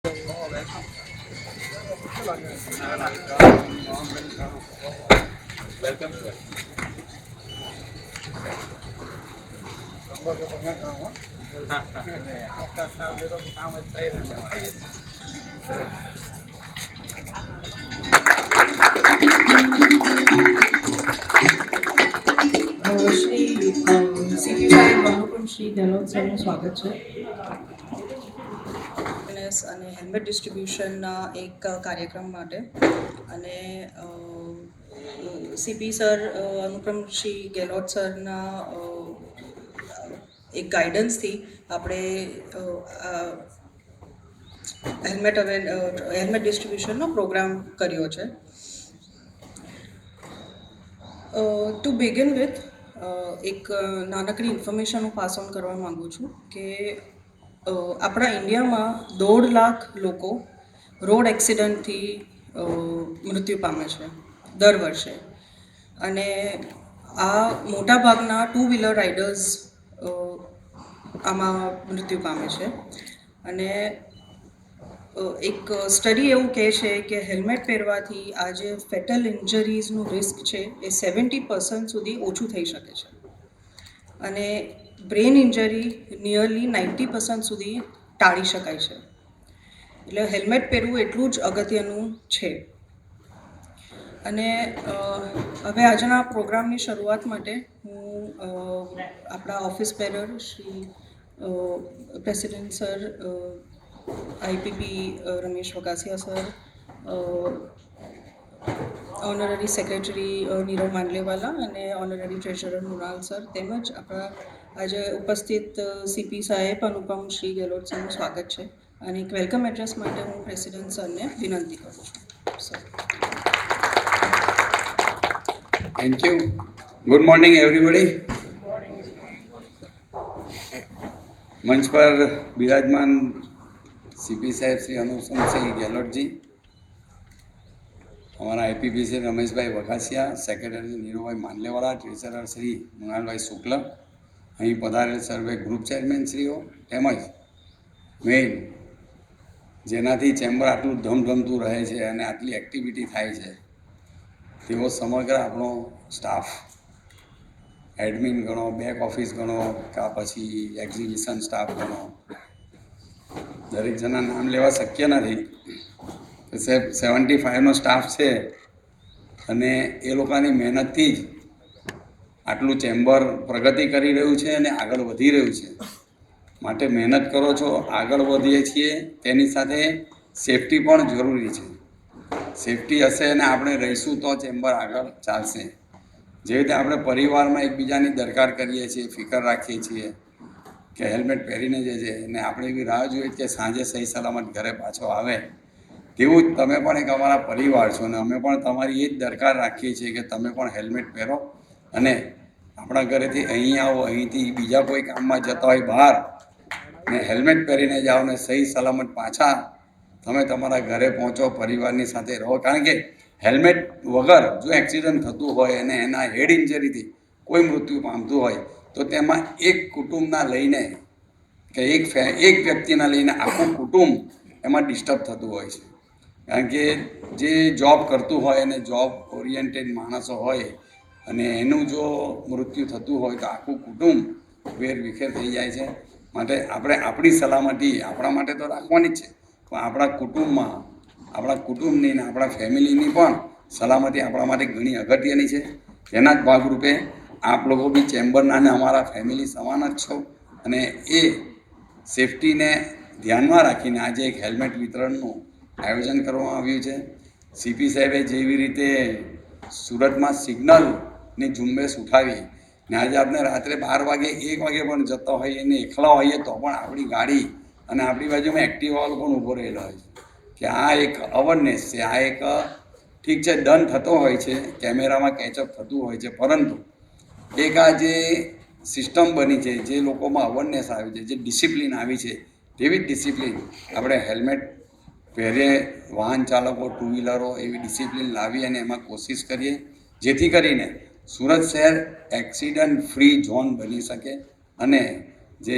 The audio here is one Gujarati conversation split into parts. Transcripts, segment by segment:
Welcome to it. Shri CP સાહેબ અનુપમ શ્રી ગેહલોત સરનું સ્વાગત છે. અને હેલ્મેટ ડિસ્ટ્રીબ્યુશનના એક કાર્યક્રમ માટે અને સીપી સર અનુપમ શ્રી ગેહલોત સરના એક ગાઈડન્સથી આપણે હેલ્મેટ ડિસ્ટ્રીબ્યુશનનો પ્રોગ્રામ કર્યો છે. ટુ બિગિન વિથ એક નાનકડી ઇન્ફોર્મેશન હું પાસ ઓન કરવા માગું છું કે આપણા ઇન્ડિયામાં 1.5 લાખ લોકો રોડ એક્સિડન્ટથી મૃત્યુ પામે છે દર વર્ષે, અને આ મોટાભાગના 2 વ્હીલર રાઇડર્સ આમાં મૃત્યુ પામે છે. અને એક સ્ટડી એવું કહે છે કે હેલ્મેટ પહેરવાથી આ જે ફેટલ ઇન્જરીઝનું રિસ્ક છે એ 70% સુધી ઓછું થઈ શકે છે, અને બ્રેન ઇન્જરી નિયરલી 90% સુધી ટાળી શકાય છે. એટલે હેલ્મેટ પહેરવું એટલું જ અગત્યનું છે. અને હવે આજના પ્રોગ્રામની શરૂઆત માટે હું આપણા office bearer Shri president sir IPP Ramesh Vakasiya sir, honorary secretary Nirav Mandlewala અને ઓનરરી ટ્રેઝરર મૃણાલ સર, તેમજ આપણા આજે ઉપસ્થિત સીપી સાહેબ અનુપમ શ્રી ગેહલોત સરનું સ્વાગત છે. અને એક વેલકમ એડ્રેસ માટે હું પ્રેસિડેન્ટ સરને વિનંતી કરું છું. Sir. Thank you. Good morning, everybody. મંચ પર બિરાજમાન સીપી સાહેબ શ્રી અનુપમસિંહ ગેહલોતજી, અમારા IPP Shri Rameshbhai Vaghasiya, secretary Nirubhai Mandlewala, treasurer Shri Mrunalbhai Shukla, અહીં પધારેલ સર્વે ગ્રુપ ચેરમેનશ્રીઓ, તેમજ મેઇન જેનાથી ચેમ્બર આટલું ધમધમતું રહે છે અને આટલી એક્ટિવિટી થાય છે તેવો સમગ્ર આપણો સ્ટાફ, એડમિન ગણો, બેક ઓફિસ ગણો, કે પછી એક્ઝિબિશન સ્ટાફ ગણો, દરેક જણા નામ લેવા શક્ય નથી. 75નો સ્ટાફ છે અને એ લોકોની મહેનતથી જ આટલું ચેમ્બર પ્રગતિ કરી રહ્યું છે અને આગળ વધી રહ્યું છે. માટે મહેનત કરો છો, આગળ વધીએ છીએ, તેની સાથે સેફટી પણ જરૂરી છે. સેફટી હશે અને આપણે રહીશું તો ચેમ્બર આગળ ચાલશે. જે રીતે આપણે પરિવારમાં એકબીજાની દરકાર કરીએ છીએ, ફિકર રાખીએ છીએ કે હેલ્મેટ પહેરીને જે છે અને આપણે એવી રાહ જોઈએ કે સાંજે સહી સલામત ઘરે પાછો આવે, તેવું જ તમે પણ એક અમારા પરિવાર છો અને અમે પણ તમારી એ જ દરકાર રાખીએ છીએ કે તમે પણ હેલ્મેટ પહેરો અને આપણા ઘરેથી અહીં આવો, અહીંથી બીજા કોઈ કામમાં જતા હોય બહાર ને હેલ્મેટ પહેરીને જાઓ ને સહી સલામત પાછા તમે તમારા ઘરે પહોંચો, પરિવારની સાથે રહો. કારણ કે હેલ્મેટ વગર જો એક્સિડન્ટ થતું હોય અને એના હેડ ઇન્જરીથી કોઈ મૃત્યુ પામતું હોય તો તેમાં એક કુટુંબના લઈને કે એક વ્યક્તિના લઈને આખું કુટુંબ એમાં ડિસ્ટર્બ થતું હોય છે. કારણ કે જે જોબ કરતું હોય અને જોબ ઓરિએન્ટેડ માણસો હોય અને એનું જો મૃત્યુ થતું હોય તો આખું કુટુંબ વેરવિખેર થઈ જાય છે. માટે આપણે આપણી સલામતી આપણા માટે તો રાખવાની જ છે, પણ આપણા કુટુંબની ને આપણા ફેમિલીની પણ સલામતી આપણા માટે ઘણી અગત્યની છે. તેના જ ભાગરૂપે આપ લોકો બી ચેમ્બરના અને અમારા ફેમિલી સમાન જ છો અને એ સેફટીને ધ્યાનમાં રાખીને આજે એક હેલ્મેટ વિતરણનું આયોજન કરવામાં આવ્યું છે. સીપી સાહેબે જેવી રીતે સુરતમાં સિગ્નલની ઝુંબેશ ઉઠાવી ને આજે આપણે રાત્રે 12 વાગે 1 વાગે પણ જતા હોઈએ ને એકલા હોઈએ તો પણ આપણી ગાડી અને આપણી બાજુમાં એક્ટિવાવાળો પણ ઊભો રહેલો હોય છે કે આ એક અવેરનેસ છે. આ એક ઠીક છે ડન થતો હોય છે, કેમેરામાં કેચઅપ થતું હોય છે, પરંતુ એક આ જે સિસ્ટમ બની છે, જે લોકોમાં અવેરનેસ આવી છે, જે ડિસિપ્લિન આવી છે, તેવી જ ડિસિપ્લિન આપણે હેલ્મેટ પહેરીએ વાહન ચાલકો, 2 વ્હીલરો એવી ડિસિપ્લિન લાવી અને એમાં કોશિશ કરીએ જેથી કરીને સુરત શહેર એક્સિડન્ટ ફ્રી ઝોન બની શકે અને જે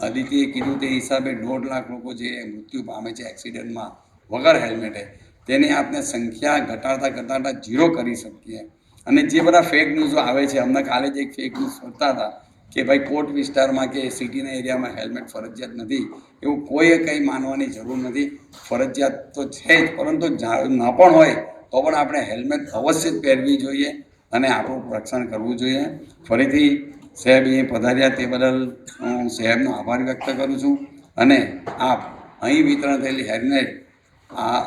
અદિતિએ કીધું તે હિસાબે 1.5 લાખ લોકો જે મૃત્યુ પામે છે એક્સિડન્ટમાં વગર હેલ્મેટે, તેની આપણે સંખ્યા ઘટાડતા ઝીરો કરી શકીએ. અને જે બધા ફેક ન્યૂઝો આવે છે, અમને કાલે જ એક ફેક ન્યૂઝ ફરતા હતા કે ભાઈ કોટ વિસ્તારમાં કે સિટીના એરિયામાં હેલ્મેટ ફરજિયાત નથી. એવું કોઈએ કંઈ માનવાની જરૂર નથી. ફરજિયાત તો છે જ, પરંતુ ન પણ હોય તો પણ આપણે હેલ્મેટ અવશ્ય જ પહેરવી જોઈએ અને આપણું રક્ષણ કરવું જોઈએ. ફરીથી સાહેબ અહીં પધાર્યા તે બદલ હું સાહેબનો આભાર વ્યક્ત કરું છું. અને આપ અહીં વિતરણ થયેલી હેલ્મેટ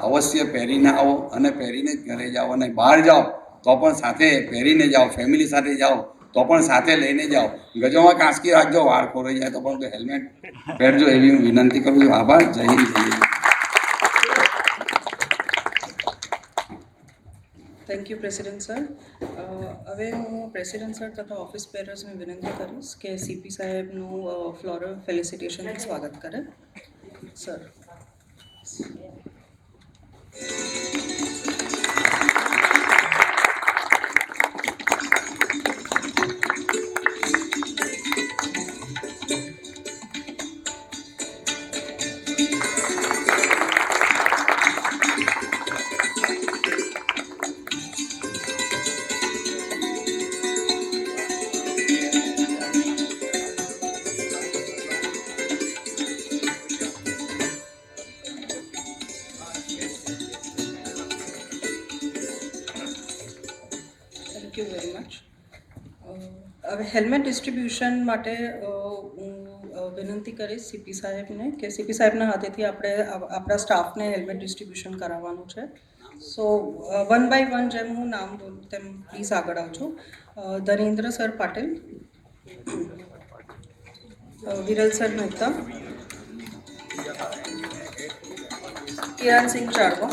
અવશ્ય પહેરીને આવો અને પહેરીને જ ઘરે જાઓ, અને બહાર જાઓ તો પણ સાથે પહેરીને જાઓ. ફેમિલી સાથે જાઓ તો પણ સાથે લઈને જાઓ. ગજોમાં કાંસકી રાખજો, વાળ ખોરાઈ જાય તો પણ હેલ્મેટ પહેરજો, એવી હું વિનંતી કરું છું. આભાર. જય હિન્દ, જય Hind. Thank you president sir. હવે હું પ્રેસિડેન્ટ સર તથા ઓફિસ બેરર્સને વિનંતી કરીશ કે સીપી સાહેબનું ફ્લોરલ ફેલિસિટેશનથી સ્વાગત કરે. Sir. Thank you very much. હવે હેલ્મેટ ડિસ્ટ્રીબ્યુશન માટે હું વિનંતી કરીશ સીપી સાહેબને કે સીપી સાહેબના હાથેથી આપણે આપણા સ્ટાફને હેલ્મેટ ડિસ્ટ્રીબ્યુશન કરાવવાનું છે. સો 1 બાય 1 જેમ હું નામ બોલું તેમ પ્લીઝ આગળ આવજો. ધનેન્દ્ર સર પાટીલ, વિરલ સર મહેતા, કિરણ સિંહ ચારવા,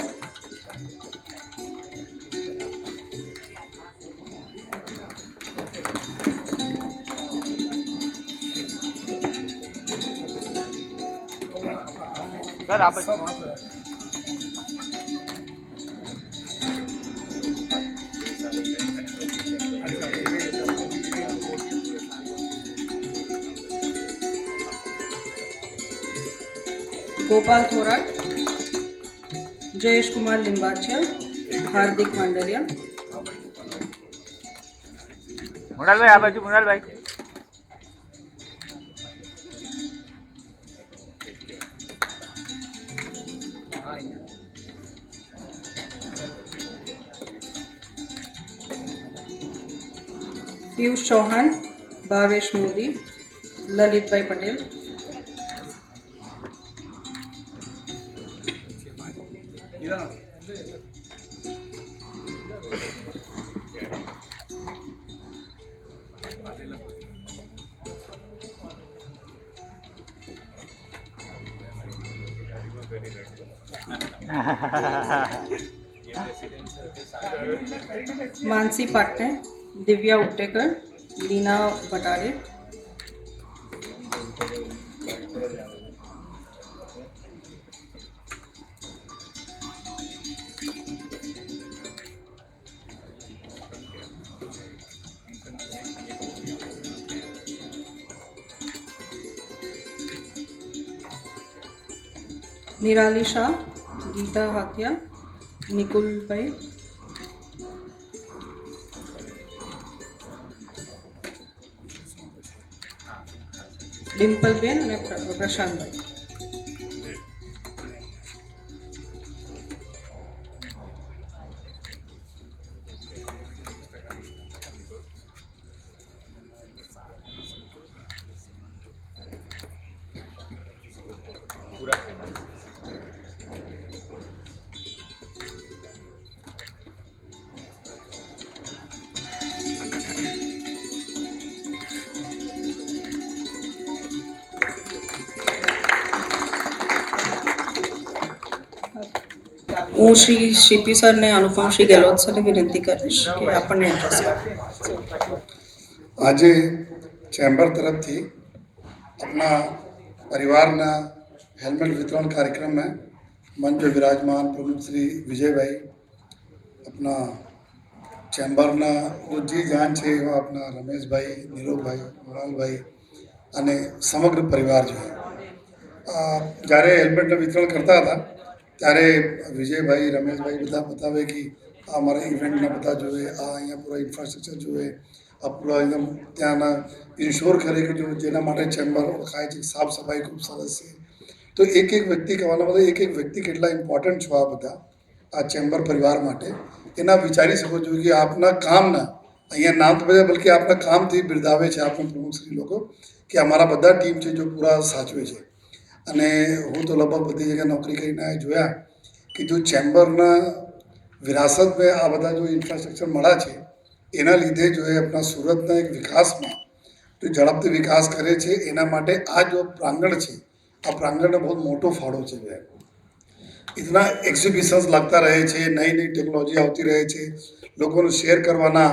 सर आप गोपाल थोराट, जयेश कुमार लिंबाचिया, हार्दिक मांडलिया, मुनाल भाई आ बाजू मुनाल भाई पीयूष चौहान, भावेश मोदी, ललित भाई पटेल, मानसी पाटने, दिव्या उट्टेकर, लीना भटारे, निराली शाह, गीता हाथिया, निकुल भाई, डिम्पल बेन અને પ્રશાંત ભાઈ. હું શ્રી શિપી સરને અનુપમ શ્રી ગેહલોત સરને વિનંતી કરીશ કે આપણને એડ્રેસ આપે. આજે ચેમ્બર तरफ थी अपना परिवारना हेलमेट वितरण कार्यक्रम में मंच पे विराजमान प्रमुख श्री विजय भाई, अपना चेम्बरना जो जी जान है वो अपना रमेश भाई, नीरव भाई, मृणाल भाई અને સમગ્ર પરિવાર જોઈએ. જ્યારે હેલ્મેટનું વિતરણ કરતા હતા ત્યારે વિજયભાઈ, રમેશભાઈ બધા બતાવે કે આ અમારા ઇવેન્ટના બધા જોઈએ, આ અહીંયા પૂરા ઇન્ફ્રાસ્ટ્રક્ચર જોઈએ, આ પૂરા એકદમ ત્યાંના ઇન્શ્યોર કરે કે જો જેના માટે ચેમ્બર ઓળખાય છે, સાફ સફાઈ ખૂબ સરસ છે. તો એક એક વ્યક્તિ કહેવાનો મતલબ એક એક વ્યક્તિ કેટલા ઇમ્પોર્ટન્ટ છો આ બધા આ ચેમ્બર પરિવાર માટે એના વિચારી શકો છો કે આપના કામના અહીંયા નામ તો બધા બલકે આપના કામથી બિરદાવે છે આપણા પ્રમુખશ્રી લોકો કે અમારા બધા ટીમ છે જો પૂરા સાચવે છે. અને હું તો લગભગ બધી જગ્યાએ નોકરી કરીને જોયા કે જો ચેમ્બરના વિરાસત મેં આ બધા જો ઇન્ફ્રાસ્ટ્રક્ચર મળ્યા છે એના લીધે જો એ આપણા સુરતના એક વિકાસમાં જો ઝડપથી વિકાસ કરે છે એના માટે આ જો પ્રાંગણ છે આ પ્રાંગણને બહુ મોટો ફાળો છે. ઇતના એક્ઝિબિશન્સ લાગતા રહે છે, નઈ નઈ ટેકનોલોજી આવતી રહે છે, લોકોને શેર કરવાના,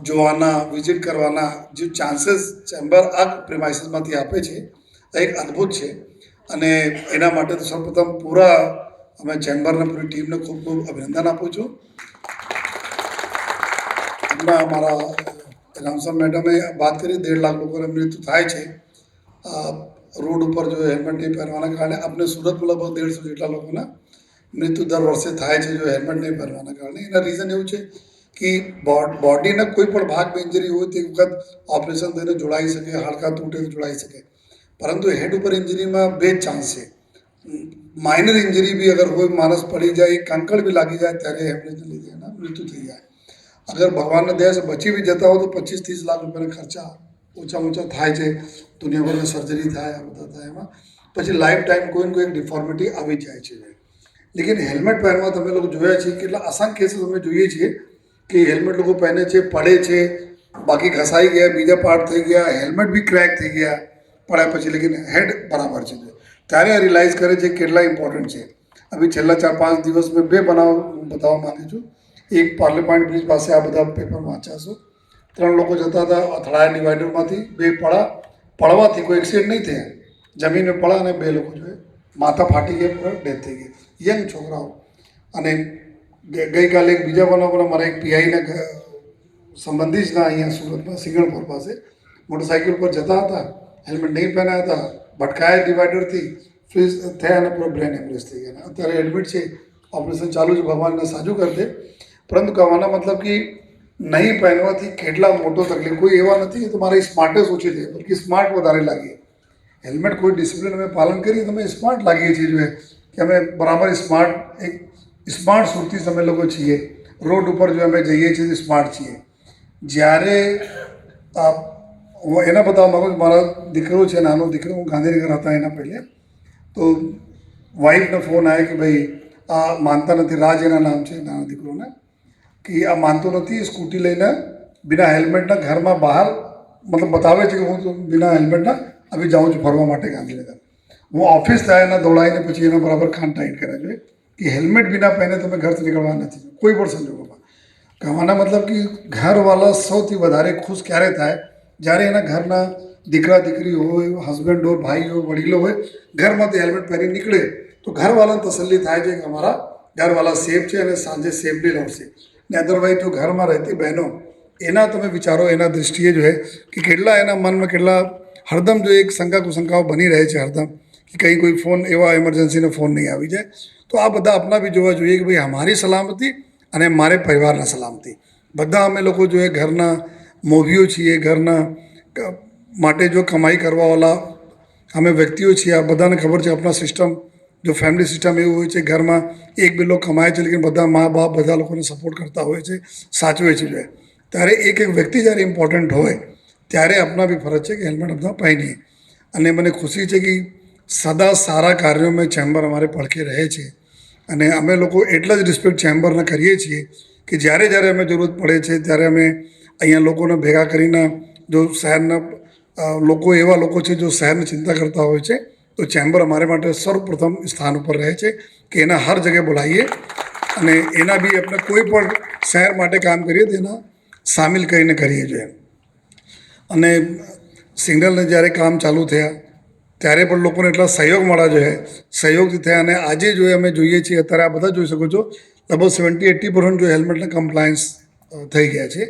જોવાના, વિઝિટ કરવાના જે ચાન્સીસ ચેમ્બર આ પ્રિમાઇસીસમાંથી આપે છે એક અદ્ભુત છે. અને એના માટે તો સૌપ્રથમ પૂરા અમે ચેમ્બરના પૂરી ટીમને ખૂબ ખૂબ અભિનંદન આપું છું. હમણાં અમારા રામસર મેડમે વાત કરી 1.5 લાખ લોકોને મૃત્યુ થાય છે રોડ ઉપર જો હેલ્મેટ નહીં પહેરવાના કારણે. આપણે સુરતમાં લગભગ 150 જેટલા લોકોના મૃત્યુ દર વર્ષે થાય છે જો હેલ્મેટ નહીં પહેરવાના કારણે. એના રીઝન એવું છે કે બોડીના કોઈ પણ ભાગમાં ઇન્જરી હોય તે વખત ઓપરેશન થઈને જોડાઈ શકે, હાડકાં તૂટે તો જોડાઈ શકે, પરંતુ હેડ ઉપર ઇન્જરીમાં 2 ચાન્સ છે. માઇનર ઇન્જરી બી અગર કોઈ માણસ પડી જાય, કંકળ બી લાગી જાય ત્યારે હેમરેજને લીધે એના મૃત્યુ થઈ જાય. અગર ભગવાનના દયાથી બચી બી જતા હોય તો 25-30 લાખ રૂપિયાના ખર્ચા ઓછા થાય છે. દુનિયાભરમાં સર્જરી થાય, આ બધા થાય, એમાં પછી લાઈફ ટાઈમ કોઈ ને કોઈ ડિફોર્મિટી આવી જાય છે. લેકિન હેલ્મેટ પહેરવા તમે લોકો જોયા છે કેટલા અસંખ્ય કેસીસ અમે જોઈએ છીએ કે હેલ્મેટ લોકો પહેરે છે, પડે છે, બાકી ઘસાઈ ગયા, બીજા પાર્ટ થઈ ગયા, હેલ્મેટ બી ક્રેક થઈ ગયા પડ્યા પછી, લેકિન હેડ બરાબર છે. ત્યારે આ રિયલાઇઝ કરે છે કેટલા ઇમ્પોર્ટન્ટ છે. અભી છેલ્લા 4-5 દિવસ મેં 2 બનાવ બતાવવા માંગુ છું. એક પાર્લામેન્ટ બ્રિજ પાસે આ બધા પેપર વાંચ્યા છું. 3 લોકો જતા હતા અથડાયા ડિવાઈડરમાંથી, 2 પડવાથી કોઈ એક્સિડન્ટ નહીં થયા, જમીનમાં પડ્યા અને 2 લોકો જોઈએ માથા ફાટી ગયા, પૂરા ડેથ થઈ ગઈ, યંગ છોકરાઓ. અને ગઈકાલે એક બીજા બનાવવાના મારા એક પીઆઈના સંબંધી જ ના અહીંયા સુરતમાં સિંગણપુર પાસે મોટરસાઇકલ પર જતા હતા, હેલ્મેટ નહીં પહેર્યા હતા, ભટકાયા ડિવાઈડરથી, ફ્રીઝ થયા અને પૂરા બ્રેન હેમરેજ થઈ ગયા. અત્યારે એડમિટ છે, ઓપરેશન ચાલુ છે, ભગવાનને સાજું કરી દે. પરંતુ કહેવાનો મતલબ કે નહીં પહેરવાથી કેટલા મોટો તકલીફ. કોઈ એવા નથી કે તમારી સ્માર્ટેસ્ટ ઓછી થઈ, બલકે સ્માર્ટ વધારે લાગીએ. હેલ્મેટ કોઈ ડિસિપ્લિન અમે પાલન કરીએ તો અમે સ્માર્ટ લાગીએ છીએ જોઈએ કે અમે બરાબર સ્માર્ટ એક સ્માર્ટ સુરતી અમે લોકો છીએ. રોડ ઉપર જો અમે જઈએ છીએ તો સ્માર્ટ છીએ. જ્યારે હું એના બતાવવા માગું છું, મારા દીકરો છે, નાનો દીકરો, હું ગાંધીનગર હતા એના પહેલે તો વાઈફનો ફોન આવ્યો કે ભાઈ આ માનતા નથી, રાજ એના નામ છે નાના દીકરોના, કે આ માનતો નથી, સ્કૂટી લઈને બિના હેલ્મેટના ઘરમાં બહાર મતલબ બતાવે છે કે હું તો બિના હેલ્મેટના અભી જાઉં છું ફરવા માટે ગાંધીનગર. હું ઓફિસ થાય એના દોડાઈને પછી એના બરાબર કાન ટાઈટ કર્યા જોઈએ કે હેલ્મેટ બિના પહેને તમે ઘરથી નીકળવા નથી કોઈ પણ સંજોગોમાં. કહેવાના મતલબ કે ઘરવાળા સૌથી વધારે ખુશ ક્યારે થાય જ્યારે એના ઘરના દીકરા દીકરી હોય, હસબન્ડ હોય, ભાઈ હોય, વડીલો હોય, ઘરમાંથી હેલ્મેટ પહેરી નીકળે તો ઘરવાળાને તસલ્લી થાય છે કે અમારા ઘરવાળા સેફ છે અને સાંજે સેફલી લડશે. ને અદરવાઇઝ જો ઘરમાં રહેતી બહેનો એના તમે વિચારો, એના દૃષ્ટિએ જો કે કેટલા એના મનમાં કેટલા હરદમ જો એક શંકા કુશંકાઓ બની રહે છે હરદમ કે કંઈ કોઈ ફોન એવા ઇમરજન્સીનો ફોન નહીં આવી જાય. તો આ બધા આપણા બી જોવા જોઈએ કે ભાઈ અમારી સલામતી અને મારે પરિવારના સલામતી બધા અમે લોકો જો એ ઘરના મોભીઓ છીએ, ઘરના માટે જો કમાઈ કરવાવાળા અમે વ્યક્તિઓ છીએ. આ બધાને ખબર છે આપણા સિસ્ટમ જો ફેમિલી સિસ્ટમ એવું હોય છે, ઘરમાં 1-2 લોકો કમાય છે, લેકિન બધા મા બાપ બધા લોકોને સપોર્ટ કરતા હોય છે, સાચવે છે. જો ત્યારે એક વ્યક્તિ જ્યારે ઇમ્પોર્ટન્ટ હોય ત્યારે આપણા બી ફરજ છે કે હેલ્મેટ આપણા પહેરીએ. અને મને ખુશી છે કે સદા સારા કાર્યોમાં ચેમ્બર અમારે પડખે રહે છે અને અમે લોકો એટલા જ રિસ્પેક્ટ ચેમ્બરના કરીએ છીએ કે જ્યારે અમે જરૂરત પડે છે ત્યારે અમે અહીંયા લોકોને ભેગા કરીને જો શહેરના લોકો એવા લોકો છે જો શહેરની ચિંતા કરતા હોય છે તો ચેમ્બર અમારે માટે સર્વપ્રથમ સ્થાન ઉપર રહે છે કે એના હર જગ્યાએ બોલાવીએ અને એના બી આપણે કોઈ પણ શહેર માટે કામ કરીએ તો એના સામેલ કરીને કરીએ છીએ. અને સિગ્નલને જ્યારે કામ ચાલુ થયા ત્યારે પણ લોકોને એટલા સહયોગ મળ્યા જોઈએ, સહયોગથી થયા. અને આજે જો અમે જોઈએ છીએ અત્યારે આ બધા જોઈ શકો છો લગભગ 70-80% જો હેલ્મેટના કમ્પ્લાયન્સ થઈ ગયા છે.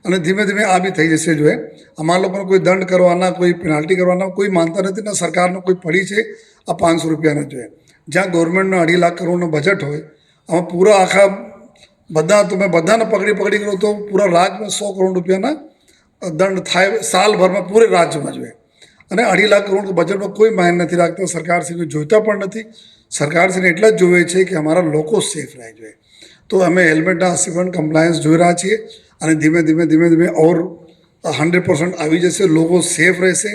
અને ધીમે ધીમે આ બી થઈ જશે જોઈએ. અમારા લોકોને કોઈ દંડ કરવાના, કોઈ પેનાલ્ટી કરવાના કોઈ માનતા નથી ને સરકારનો કોઈ પડી છે આ 500 રૂપિયાના જોઈએ. જ્યાં ગવર્મેન્ટનો 2.5 લાખ કરોડનો બજેટ હોય, આમાં પૂરા આખા બધા તમે બધાને પકડી કરો તો પૂરા રાજ્યમાં 100 કરોડ રૂપિયાના દંડ થાય સાલભરમાં પૂરે રાજ્યમાં જોઈએ. અને 2.5 લાખ કરોડ બજેટમાં કોઈ માયને નથી રાખતા, સરકારશ્રીને જોઈતા પણ નથી. સરકારશ્રીને એટલા જ જોઈએ છે કે અમારા લોકો સેફ રહે જોઈએ. તો અમે હેલ્મેટના 80% કમ્પ્લાયન્સ જોઈ રહ્યા છીએ અને ધીમે ધીમે ઓર 100% આવી જશે. લોકો સેફ રહેશે,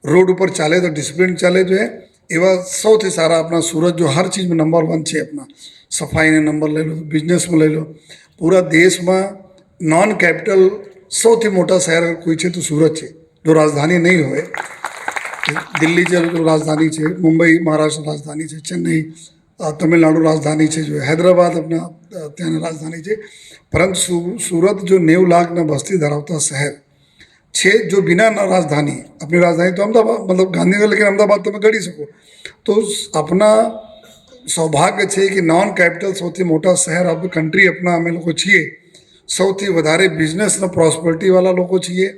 રોડ ઉપર ચાલે તો ડિસિપ્લિન ચાલે જોઈએ. એવા સૌથી સારા આપણા સુરત જો હર ચીજમાં નંબર 1 છે. આપણા સફાઈને નંબર લઈ લો, બિઝનેસમાં લઈ લો, પૂરા દેશમાં નોન કેપિટલ સૌથી મોટા શહેર કોઈ છે તો સુરત છે. જો રાજધાની નહીં હોય, દિલ્હી છે તો રાજધાની છે, મુંબઈ મહારાષ્ટ્ર રાજધાની છે, ચેન્નઈ તમિલનાડુ રાજધાની છે, જો હૈદરાબાદ આપણા ત્યાંની રાજધાની છે. પરંતુ સુરત જો 90 લાખના વસ્તી ધરાવતા શહેર છે, જો બિના રાજધાની, આપણી રાજધાની તો અમદાવાદ મતલબ ગાંધીનગર, લેकिन અમદાવાદ તમે ગણી શકો. તો આપણા સૌભાગ્ય છે કે નોન કેપિટલ સૌથી મોટા શહેર આપણી કન્ટ્રી આપણા અમે લોકો છીએ. સૌથી વધારે બિઝનેસના પ્રોસ્પરિટીવાળા લોકો છીએ.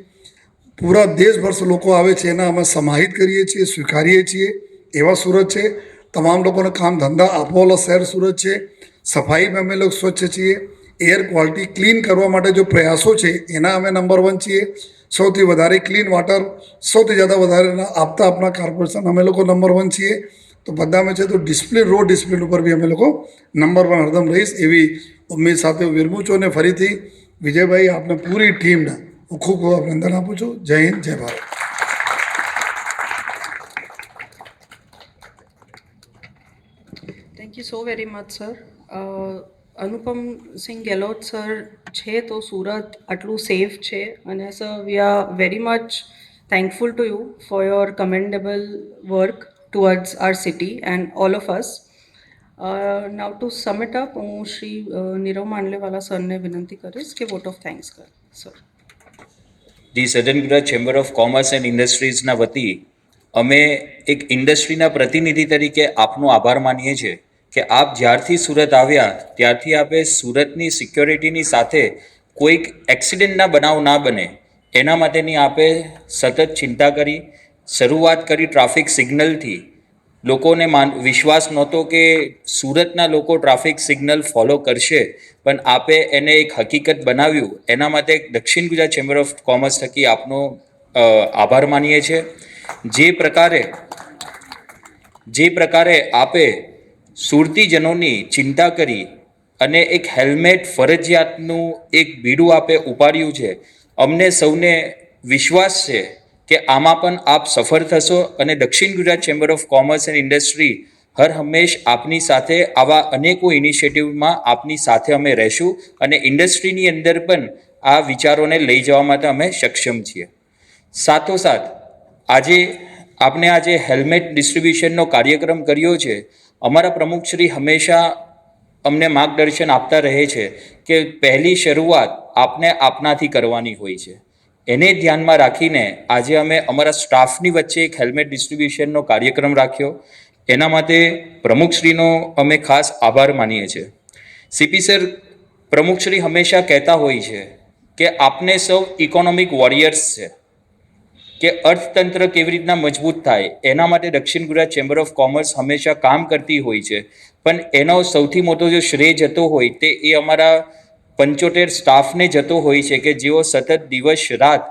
પૂરા દેશભર લોકો આવે છે, એના અમે સમાહિત કરીએ છીએ, સ્વીકારીએ છીએ. એવા સુરત છે. તમામ લોકોને કામ ધંધા આપવાવાળા શહેર સુરત છે. સફાઈમાં અમે લોકો સ્વચ્છ છીએ. એર ક્વોલિટી ક્લીન કરવા માટે જો પ્રયાસો છે એના અમે નંબર 1 છીએ. સૌથી વધારે ક્લીન વોટર સૌથી વધારે આપતા આપણા કોર્પોરેશન અમે લોકો નંબર 1 છીએ. તો બધામાં છે તો ડિસિપ્લિન, રોડ ડિસિપ્લિન ઉપર બી અમે લોકો નંબર 1 હરદમ રહીશ એવી ઉમ્મીદ સાથે વિરમું છું. અને ફરીથી વિજયભાઈ, આપને પૂરી ટીમને હું ખૂબ અભિનંદન આપું છું. જય હિન્દ, જય Bharat. Thank you so very much sir. Anupam Singh Gehlot sir છે તો સુરત આટલું સેફ છે, અને sir we are very much thankful to you for your commendable work towards our city and all of us. Now to sum it up, હું શ્રી નીરવ માંડલેવાલા સરને વિનંતી કરીશ કે વોટ ઓફ થેન્ક્સ કર sir. The southern Gujarat chamber of commerce and ઇન્ડસ્ટ્રીઝના વતી અમે એક ઇન્ડસ્ટ્રીના પ્રતિનિધિ તરીકે આપનો આભાર માનીએ છીએ કે આપ જ્યારથી સુરત આવ્યા ત્યારથી આપે સુરતની સિક્યોરિટીની સાથે કોઈક એક્સિડન્ટના બનાવ ના બને એના માટેની આપે સતત ચિંતા કરી. શરૂઆત કરી ટ્રાફિક સિગ્નલથી. લોકોને વિશ્વાસ નહોતો કે સુરતના લોકો ટ્રાફિક સિગ્નલ ફોલો કરશે, પણ આપે એને એક હકીકત બનાવ્યું. એના માટે દક્ષિણ ગુજરાત ચેમ્બર ઓફ કોમર્સ થકી આપનો આભાર માનીએ છીએ. જે પ્રકારે આપે સુરતીજનોની ચિંતા કરી અને એક હેલ્મેટ ફરજિયાતનું એક બીડું આપે ઉપાડ્યું છે, અમને સૌને વિશ્વાસ છે કે આમાં પણ આપ સફળ થશો. અને દક્ષિણ Gujarat chamber of commerce and industry હર હંમેશ આપની સાથે આવા અનેકો ઇનિશિયેટિવમાં આપની સાથે અમે રહેશું અને ઇન્ડસ્ટ્રીની અંદર પણ આ વિચારોને લઈ જવા માટે અમે સક્ષમ છીએ. સાથોસાથ આજે હેલ્મેટ ડિસ્ટ્રીબ્યુશનનો કાર્યક્રમ કર્યો છે. અમારા પ્રમુખશ્રી હંમેશા અમને માર્ગદર્શન આપતા રહે છે કે પહેલી શરૂઆત આપને આપનાથી કરવાની હોય છે. એને ધ્યાનમાં રાખીને આજે અમે અમારા સ્ટાફની વચ્ચે એક હેલ્મેટ ડિસ્ટ્રીબ્યુશનનો કાર્યક્રમ રાખ્યો. એના માટે પ્રમુખશ્રીનો અમે ખાસ આભાર માનીએ છીએ. સીપી સર, પ્રમુખશ્રી હંમેશા કહેતા હોય છે કે આપને સૌ ઇકોનોમિક વોરિયર્સ છે, કે અર્થતંત્ર કેવી રીતના મજબૂત થાય એના માટે દક્ષિણ ગુજરાત ચેમ્બર ઓફ કોમર્સ હંમેશા કામ કરતી હોય છે. પણ એનો સૌથી મોટો જો શ્રેય જતો હોય તે એ અમારા 75 સ્ટાફને જતો હોય છે કે જેઓ સતત દિવસ રાત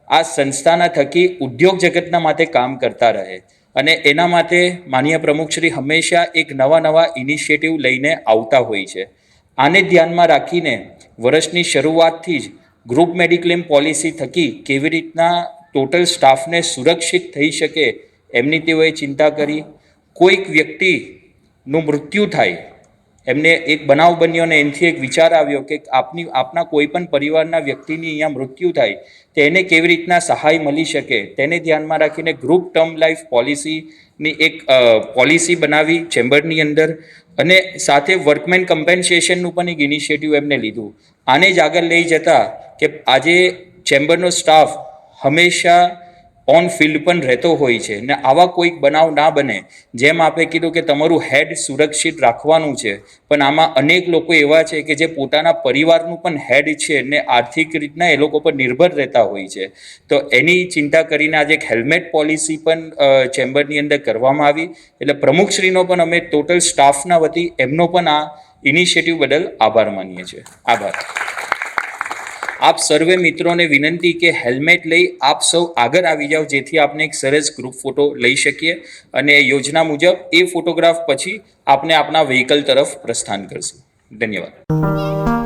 આ સંસ્થાના થકી ઉદ્યોગ જગતના માટે કામ કરતા રહે. અને એના માટે માનનીય પ્રમુખશ્રી હંમેશા એક નવા ઇનિશિયેટિવ લઈને આવતા હોય છે. આને ધ્યાનમાં રાખીને વર્ષની શરૂઆતથી જ ગ્રુપ મેડિક્લેમ પોલિસી થકી કેવી રીતના ટોટલ સ્ટાફને સુરક્ષિત થઈ શકે એમની તેઓએ ચિંતા કરી. કોઈક વ્યક્તિનું મૃત્યુ થાય, એમને એક બનાવ બન્યો અને એનાથી એક વિચાર આવ્યો કે આપના કોઈ પણ પરિવારના વ્યક્તિની અહીંયા મૃત્યુ થાય તો એને કેવી રીતના સહાય મળી શકે તેને ધ્યાનમાં રાખીને ગ્રુપ ટર્મ લાઈફ પોલિસીની એક પોલિસી બનાવી ચેમ્બરની અંદર, અને સાથે વર્કમેન કમ્પેન્સેશનનું પણ એક ઇનિશિયેટિવ એમને લીધું. આને જ આગળ લઈ જતા કે આજે ચેમ્બરનો સ્ટાફ હંમેશા ઓન ફિલ્ડ પણ રહેતો હોય છે ને આવા કોઈક બનાવ ના બને. જેમ આપે કીધું કે તમારું હેડ સુરક્ષિત રાખવાનું છે, પણ આમાં અનેક લોકો એવા છે કે જે પોતાના પરિવારનું પણ હેડ છે ને આર્થિક રીતના એ લોકો પર નિર્ભર રહેતા હોય છે. તો એની ચિંતા કરીને આજે એક હેલ્મેટ પોલિસી પણ ચેમ્બરની અંદર કરવામાં આવી. એટલે પ્રમુખશ્રીનો પણ અમે ટોટલ સ્ટાફના વતી એમનો પણ આ ઇનિશિયેટિવ બદલ આભાર માનીએ છીએ. આભાર. આપ સર્વે મિત્રોને વિનંતી કે હેલ્મેટ લઈ આપ સૌ આગળ આવી જાઓ, જેથી આપને એક સરસ ગ્રુપ ફોટો લઈ શકીએ અને યોજના મુજબ એ ફોટોગ્રાફ પછી આપને આપના વ્હીકલ તરફ પ્રસ્થાન કરશું. ધન્યવાદ.